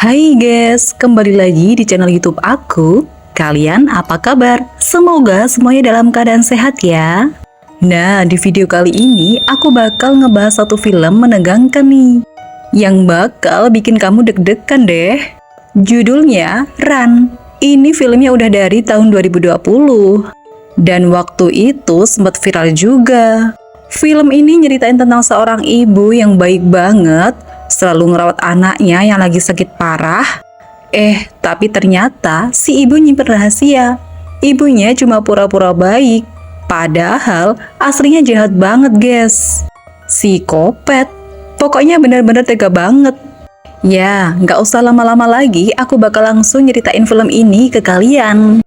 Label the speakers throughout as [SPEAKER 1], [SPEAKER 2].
[SPEAKER 1] Hai guys, kembali lagi di channel YouTube aku. Kalian apa kabar? Semoga semuanya dalam keadaan sehat ya. Nah, di video kali ini aku bakal ngebahas satu film menegangkan nih, yang bakal bikin kamu deg-degan deh. Judulnya Run. Ini filmnya udah dari tahun 2020. Dan waktu itu sempat viral juga. Film ini nyeritain tentang seorang ibu yang baik banget, selalu ngerawat anaknya yang lagi sakit parah. Tapi ternyata si ibu nyimpen rahasia. Ibunya cuma pura-pura baik, padahal aslinya jahat banget guys. Psikopat. Pokoknya bener-bener tega banget. Ya, nggak usah lama-lama lagi, aku bakal langsung nyeritain film ini ke kalian.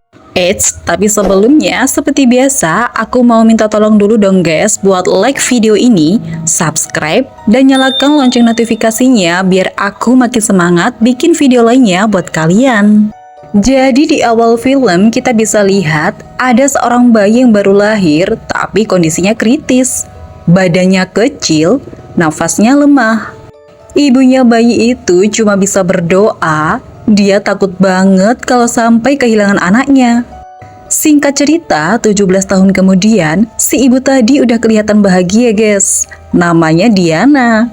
[SPEAKER 1] Tapi sebelumnya, seperti biasa, aku mau minta tolong dulu dong guys buat like video ini, subscribe, dan nyalakan lonceng notifikasinya biar aku makin semangat bikin video lainnya buat kalian. Jadi di awal film kita bisa lihat ada seorang bayi yang baru lahir tapi kondisinya kritis. Badannya kecil, nafasnya lemah. Ibunya bayi itu cuma bisa berdoa. Dia takut banget kalau sampai kehilangan anaknya. Singkat cerita, 17 tahun kemudian, si ibu tadi udah kelihatan bahagia guys. Namanya Diana.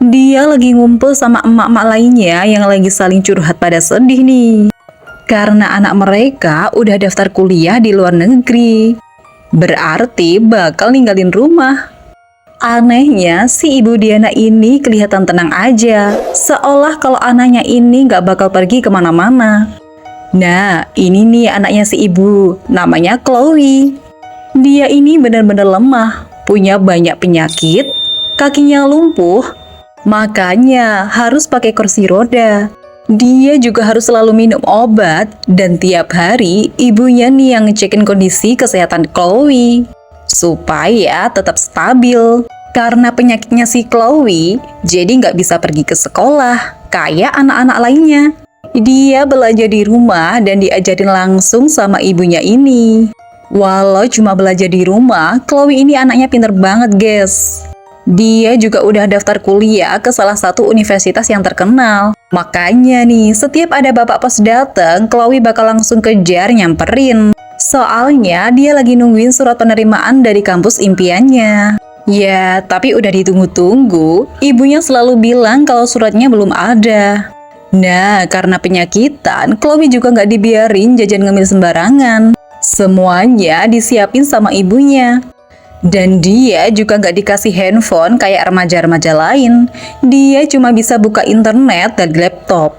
[SPEAKER 1] Dia lagi ngumpul sama emak-emak lainnya yang lagi saling curhat pada sedih nih. Karena anak mereka udah daftar kuliah di luar negeri. Berarti bakal ninggalin rumah. Anehnya, si ibu Diana ini kelihatan tenang aja, seolah kalau anaknya ini gak bakal pergi kemana-mana. Nah, ini nih anaknya si ibu, namanya Chloe. Dia ini benar-benar lemah, punya banyak penyakit, kakinya lumpuh, makanya harus pakai kursi roda. Dia juga harus selalu minum obat, dan tiap hari ibunya nih yang ngecekin kondisi kesehatan Chloe supaya tetap stabil. Karena penyakitnya si Chloe, jadi nggak bisa pergi ke sekolah kayak anak-anak lainnya. Dia belajar di rumah dan diajarin langsung sama ibunya ini. Walau cuma belajar di rumah, Chloe ini anaknya pinter banget guys. Dia juga udah daftar kuliah ke salah satu universitas yang terkenal. Makanya nih, setiap ada bapak pos dateng, Chloe bakal langsung kejar nyamperin. Soalnya dia lagi nungguin surat penerimaan dari kampus impiannya. Ya, tapi udah ditunggu-tunggu, ibunya selalu bilang kalau suratnya belum ada. Nah, karena penyakitan, Chloe juga nggak dibiarin jajan ngemil sembarangan. Semuanya disiapin sama ibunya. Dan dia juga nggak dikasih handphone kayak remaja-remaja lain. Dia cuma bisa buka internet dan laptop.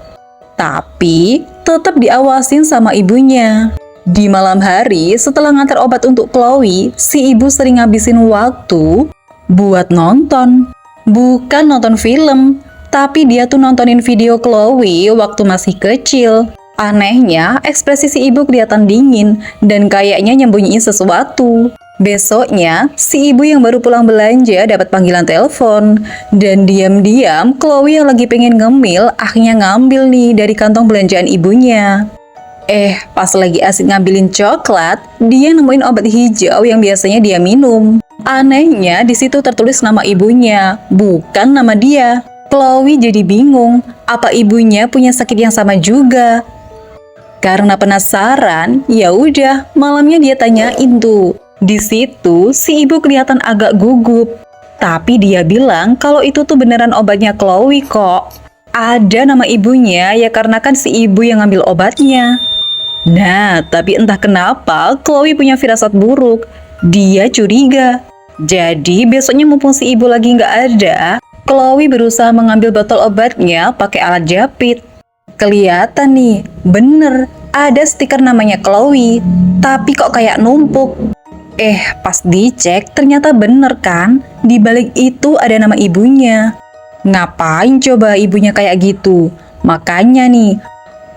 [SPEAKER 1] Tapi, tetap diawasin sama ibunya. Di malam hari, setelah ngantar obat untuk Chloe, si ibu sering ngabisin waktu buat nonton. Bukan nonton film, tapi dia tuh nontonin video Chloe waktu masih kecil. Anehnya, ekspresi si ibu kelihatan dingin dan kayaknya nyembunyiin sesuatu. Besoknya, si ibu yang baru pulang belanja dapat panggilan telepon. Dan diam-diam, Chloe yang lagi pengen ngemil akhirnya ngambil nih dari kantong belanjaan ibunya. Pas lagi asik ngambilin coklat, dia nemuin obat hijau yang biasanya dia minum. Anehnya, di situ tertulis nama ibunya, bukan nama dia. Chloe jadi bingung, apa ibunya punya sakit yang sama juga? Karena penasaran, ya udah, malamnya dia tanyain tuh. Di situ, si ibu kelihatan agak gugup. Tapi dia bilang kalau itu tuh beneran obatnya Chloe kok. Ada nama ibunya ya karena kan si ibu yang ngambil obatnya. Nah, tapi entah kenapa Chloe punya firasat buruk. Dia curiga. Jadi besoknya mumpung si ibu lagi nggak ada, Chloe berusaha mengambil botol obatnya pakai alat jepit. Kelihatan nih, bener, ada stiker namanya Chloe, tapi kok kayak numpuk. Pas dicek ternyata bener kan, di balik itu ada nama ibunya. Ngapain coba ibunya kayak gitu? Makanya nih,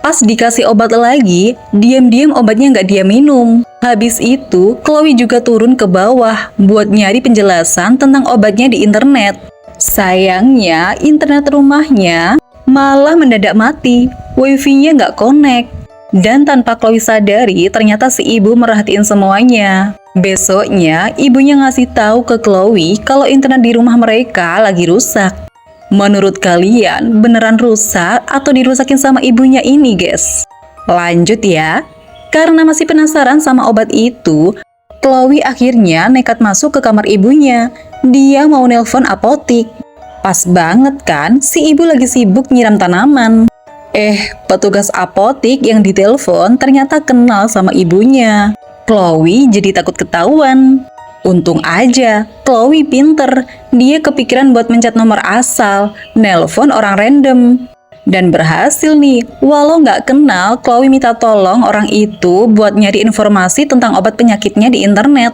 [SPEAKER 1] pas dikasih obat lagi, diam-diam obatnya nggak dia minum. Habis itu, Chloe juga turun ke bawah buat nyari penjelasan tentang obatnya di internet. Sayangnya, internet rumahnya malah mendadak mati. Wifi-nya nggak connect. Dan tanpa Chloe sadari, ternyata si ibu merhatiin semuanya. Besoknya, ibunya ngasih tahu ke Chloe kalau internet di rumah mereka lagi rusak. Menurut kalian, beneran rusak atau dirusakin sama ibunya ini, guys? Lanjut ya. Karena masih penasaran sama obat itu, Chloe akhirnya nekat masuk ke kamar ibunya. Dia mau nelpon apotik. Pas banget kan, si ibu lagi sibuk nyiram tanaman. Petugas apotik yang ditelepon ternyata kenal sama ibunya. Chloe jadi takut ketahuan. Untung aja, Chloe pinter. Dia kepikiran buat mencet nomor asal, nelpon orang random. Dan berhasil nih, walau nggak kenal, Chloe minta tolong orang itu buat nyari informasi tentang obat penyakitnya di internet.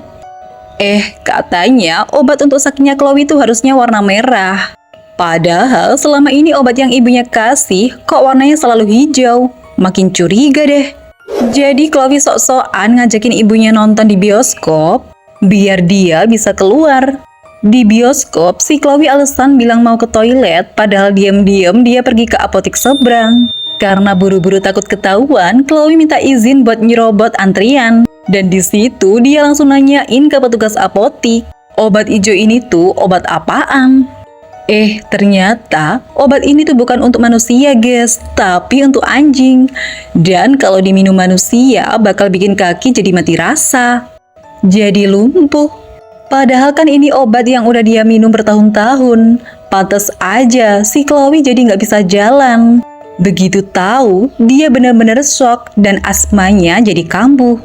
[SPEAKER 1] Katanya obat untuk sakitnya Chloe itu harusnya warna merah. Padahal selama ini obat yang ibunya kasih kok warnanya selalu hijau. Makin curiga deh. Jadi Chloe sok-sokan ngajakin ibunya nonton di bioskop biar dia bisa keluar. Di bioskop, si Chloe alasan bilang mau ke toilet, padahal diam-diam dia pergi ke apotik seberang. Karena buru-buru takut ketahuan, Chloe minta izin buat nyerobot antrian. Dan di situ dia langsung nanyain ke petugas apotik, obat hijau ini tuh obat apaan? Ternyata obat ini tuh bukan untuk manusia, guys, tapi untuk anjing. Dan kalau diminum manusia, bakal bikin kaki jadi mati rasa. Jadi lumpuh. Padahal kan ini obat yang udah dia minum bertahun-tahun. Pantes aja si Chloe jadi nggak bisa jalan. Begitu tahu, dia benar-benar shock dan asmanya jadi kambuh.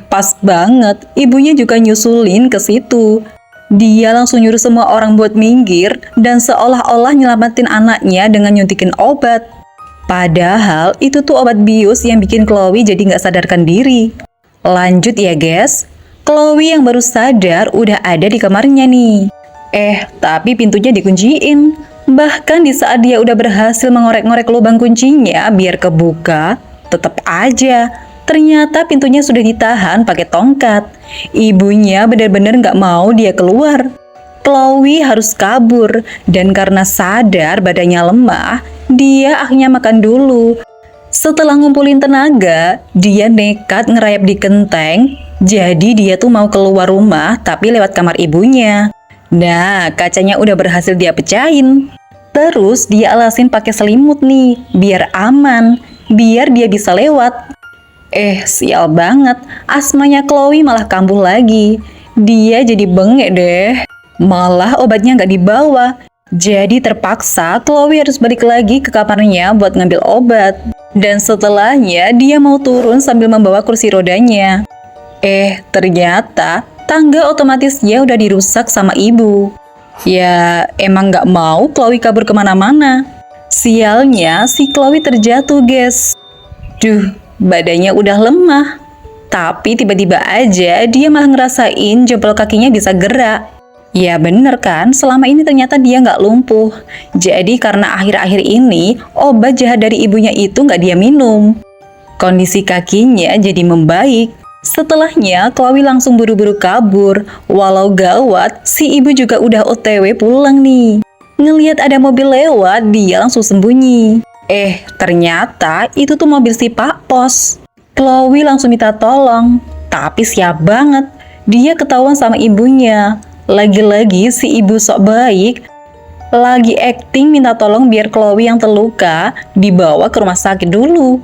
[SPEAKER 1] Pas banget, ibunya juga nyusulin ke situ. Dia langsung nyuruh semua orang buat minggir dan seolah-olah nyelamatin anaknya dengan nyuntikin obat. Padahal itu tuh obat bius yang bikin Chloe jadi nggak sadarkan diri. Lanjut ya guys, Chloe yang baru sadar udah ada di kamarnya nih. Tapi pintunya dikunciin. Bahkan di saat dia udah berhasil mengorek-ngorek lubang kuncinya biar kebuka, tetap aja ternyata pintunya sudah ditahan pakai tongkat. Ibunya benar-benar nggak mau dia keluar. Chloe harus kabur dan karena sadar badannya lemah, dia akhirnya makan dulu. Setelah ngumpulin tenaga, dia nekat ngerayap di genteng. Jadi dia tuh mau keluar rumah tapi lewat kamar ibunya. Nah, kacanya udah berhasil dia pecahin. Terus dia alasin pakai selimut nih, biar aman, biar dia bisa lewat. Sial banget, asmanya Chloe malah kambuh lagi. Dia jadi bengek deh. Malah obatnya nggak dibawa. Jadi terpaksa Chloe harus balik lagi ke kamarnya buat ngambil obat. Dan setelahnya dia mau turun sambil membawa kursi rodanya. Ternyata tangga otomatisnya udah dirusak sama ibu. Ya emang nggak mau Chloe kabur kemana-mana. Sialnya si Chloe terjatuh guys. Badannya udah lemah. Tapi tiba-tiba aja dia malah ngerasain jempol kakinya bisa gerak. Ya bener kan, selama ini ternyata dia nggak lumpuh. Jadi karena akhir-akhir ini, obat jahat dari ibunya itu nggak dia minum. Kondisi kakinya jadi membaik. Setelahnya, Chloe langsung buru-buru kabur. Walau gawat, si ibu juga udah OTW pulang nih. Ngelihat ada mobil lewat, dia langsung sembunyi. Ternyata itu tuh mobil si Pak Pos. Chloe langsung minta tolong. Tapi siap banget, dia ketahuan sama ibunya. Lagi-lagi si ibu sok baik, lagi acting minta tolong biar Chloe yang terluka dibawa ke rumah sakit dulu.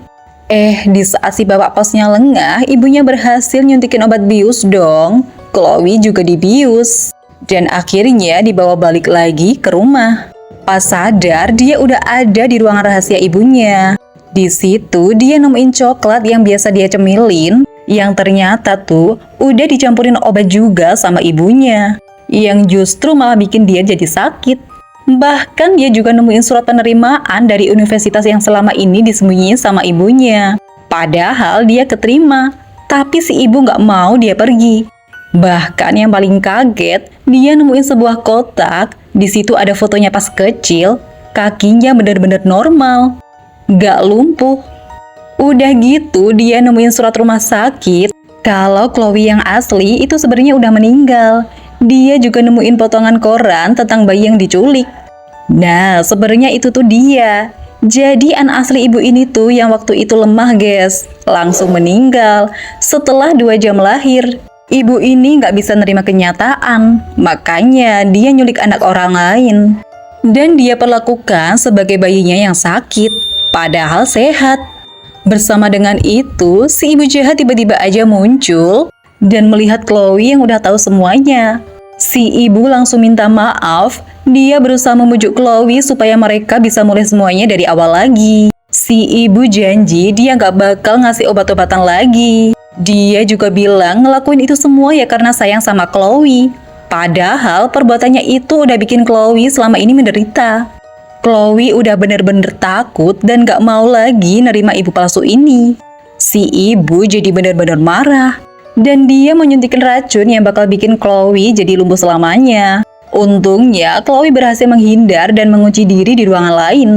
[SPEAKER 1] Di saat si bapak posnya lengah, ibunya berhasil nyuntikin obat bius dong. Chloe juga dibius. Dan akhirnya dibawa balik lagi ke rumah. Pas sadar, dia udah ada di ruangan rahasia ibunya. Di situ dia nemuin coklat yang biasa dia cemilin, yang ternyata tuh udah dicampurin obat juga sama ibunya. Yang justru malah bikin dia jadi sakit. Bahkan dia juga nemuin surat penerimaan dari universitas yang selama ini disembunyiin sama ibunya. Padahal dia keterima, tapi si ibu nggak mau dia pergi. Bahkan yang paling kaget, dia nemuin sebuah kotak. Di situ ada fotonya pas kecil, kakinya benar-benar normal, nggak lumpuh. Udah gitu dia nemuin surat rumah sakit kalau Chloe yang asli itu sebenarnya udah meninggal. Dia juga nemuin potongan koran tentang bayi yang diculik. Nah, sebenarnya itu tuh dia. Jadi anak asli ibu ini tuh yang waktu itu lemah guys, langsung meninggal setelah 2 jam lahir. Ibu ini nggak bisa nerima kenyataan, makanya dia nyulik anak orang lain. dan dia perlakukan sebagai bayinya yang sakit, padahal sehat. Bersama dengan itu, si ibu jahat tiba-tiba aja muncul dan melihat Chloe yang udah tahu semuanya. Si ibu langsung minta maaf, dia berusaha membujuk Chloe supaya mereka bisa mulai semuanya dari awal lagi. Si ibu janji dia nggak bakal ngasih obat-obatan lagi. Dia juga bilang ngelakuin itu semua ya karena sayang sama Chloe. Padahal perbuatannya itu udah bikin Chloe selama ini menderita. Chloe udah bener-bener takut dan gak mau lagi nerima ibu palsu ini. Si ibu jadi bener-bener marah. Dan dia menyuntikkan racun yang bakal bikin Chloe jadi lumpuh selamanya. Untungnya Chloe berhasil menghindar dan mengunci diri di ruangan lain.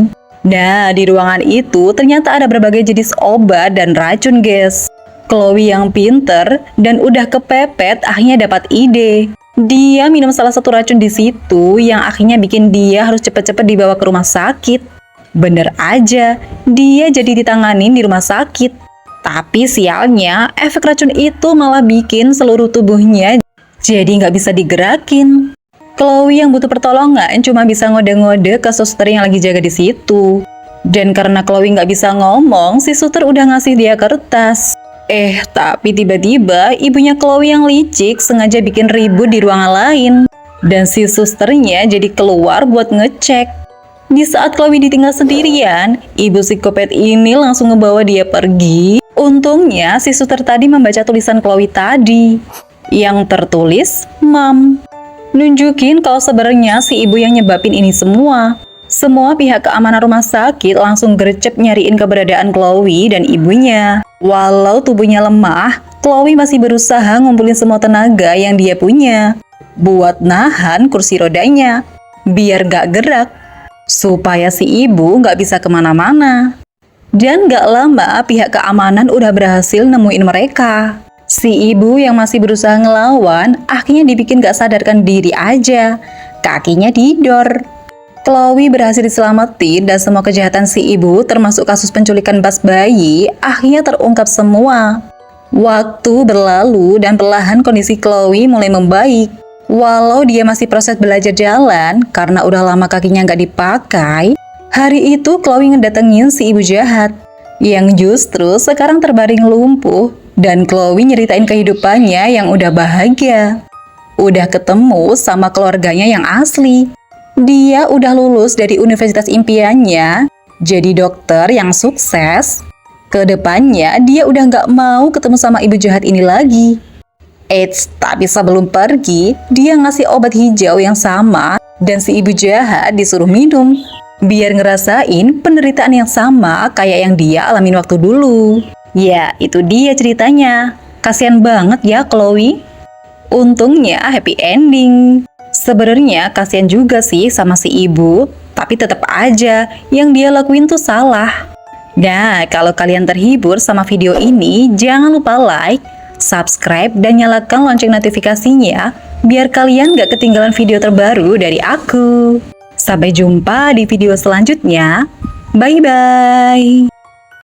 [SPEAKER 1] Nah, di ruangan itu ternyata ada berbagai jenis obat dan racun, guys. Chloe yang pinter dan udah kepepet akhirnya dapat ide. Dia minum salah satu racun di situ yang akhirnya bikin dia harus cepet-cepet dibawa ke rumah sakit. Bener aja, dia jadi ditanganin di rumah sakit. Tapi sialnya, efek racun itu malah bikin seluruh tubuhnya jadi nggak bisa digerakin. Chloe yang butuh pertolongan cuma bisa ngode-ngode ke suster yang lagi jaga di situ. Dan karena Chloe nggak bisa ngomong, si suster udah ngasih dia kertas. Tapi tiba-tiba ibunya Chloe yang licik sengaja bikin ribut di ruangan lain. Dan si susternya jadi keluar buat ngecek. Di saat Chloe ditinggal sendirian, ibu psikopat ini langsung ngebawa dia pergi. Untungnya si suster tadi membaca tulisan Chloe tadi. Yang tertulis, Mom. Nunjukin kalau sebenarnya si ibu yang nyebabin ini semua. Semua pihak keamanan rumah sakit langsung gercep nyariin keberadaan Chloe dan ibunya. Walau tubuhnya lemah, Chloe masih berusaha ngumpulin semua tenaga yang dia punya buat nahan kursi rodanya, biar gak gerak, supaya si ibu gak bisa kemana-mana. Dan gak lama pihak keamanan udah berhasil nemuin mereka. Si ibu yang masih berusaha ngelawan akhirnya dibikin gak sadarkan diri aja, kakinya didor. Chloe berhasil diselamatin dan semua kejahatan si ibu termasuk kasus penculikan Bas bayi akhirnya terungkap semua. Waktu berlalu dan perlahan kondisi Chloe mulai membaik. Walau dia masih proses belajar jalan karena udah lama kakinya nggak dipakai, hari itu Chloe ngedatengin si ibu jahat yang justru sekarang terbaring lumpuh dan Chloe nyeritain kehidupannya yang udah bahagia. Udah ketemu sama keluarganya yang asli. Dia udah lulus dari universitas impiannya, jadi dokter yang sukses. Kedepannya dia udah nggak mau ketemu sama ibu jahat ini lagi. Tapi sebelum pergi, dia ngasih obat hijau yang sama dan si ibu jahat disuruh minum. Biar ngerasain penderitaan yang sama kayak yang dia alamin waktu dulu. Ya, itu dia ceritanya. Kasian banget ya Chloe. Untungnya happy ending. Sebenarnya kasihan juga sih sama si ibu, tapi tetap aja yang dia lakuin tuh salah. Nah, kalau kalian terhibur sama video ini, jangan lupa like, subscribe, dan nyalakan lonceng notifikasinya, biar kalian gak ketinggalan video terbaru dari aku. Sampai jumpa di video selanjutnya. Bye-bye.